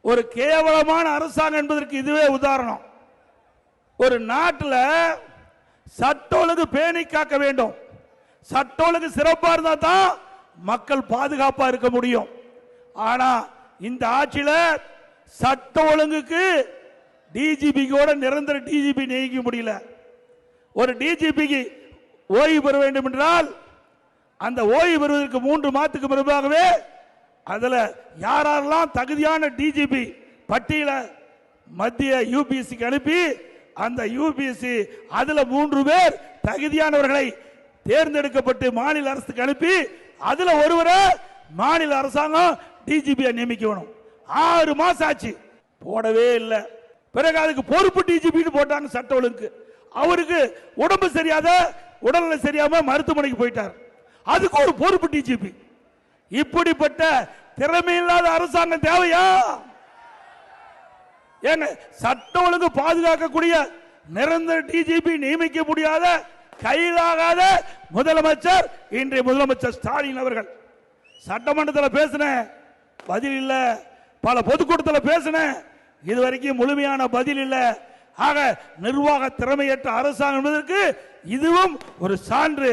ஒரு கேவலமான அரசாங்கம் என்பதற்கு இதுவே உதாரணம். ஒரு நாட்டில் சட்ட ஒழுங்கு பேணி காக்க வேண்டும். சட்ட ஒழுங்கு சிறப்பா இருந்தா தான் மக்கள் பாதுகாப்பா இருக்க முடியும். ஆனா இந்த ஆட்சியில் சட்ட ஒழுங்குக்கு டிஜிபியோட நிரந்தர டிஜிபி நியமிக்க முடியல. ஒரு டிஜிபிக்கு ஓய்வு பெற வேண்டும் என்றால் அந்த ஓய்வு பெறுவதற்கு 3 மாதத்துக்கு முன்பாகவே அதில் யாரெல்லாம் தகுதியான டிஜிபி பட்டியல மத்திய யூபிஎஸ்சிக்கு அனுப்பி அந்த யூபிஎஸ்சி அதில் 3 பேர் தகுதியானவர்களை தேர்ந்தெடுக்கப்பட்டு மாநில அரசுக்கு அனுப்பி அதில் ஒருவரை மாநில அரசாங்கம் டிஜிபியை நியமிக்கணும். 6 மாசம் ஆச்சு, போடவே இல்லை. பிறகு அதுக்கு பொறுப்பு டிஜிபி போட்டாங்க சட்ட ஒழுங்கு. அவருக்கு உடம்பு சரியாத உடல்நிலை சரியாம மருத்துவமனைக்கு போயிட்டார். அதுக்கு ஒரு பொறுப்பு டிஜிபி. இப்படிப்பட்ட திறமையில்லாத அரசாங்கம் தேவையா? ஏங்க சட்ட ஒழுங்கு பாதுகாக்கக்கூடிய நிரந்தர டிஜிபி நியமிக்க முடியாத கையிலாகாத முதலமைச்சர் இன்றைய முதலமைச்சர் ஸ்டாலின் அவர்கள். சட்டமன்றத்தில் பேசின பதில் இல்ல, பல பொதுக்கூட்டத்தில் பேசின இதுவரைக்கும் முழுமையான பதில் இல்ல. ஆக நிர்வாக திறமையற்ற அரசாங்கம் என்பதற்கு இதுவும் ஒரு சான்று.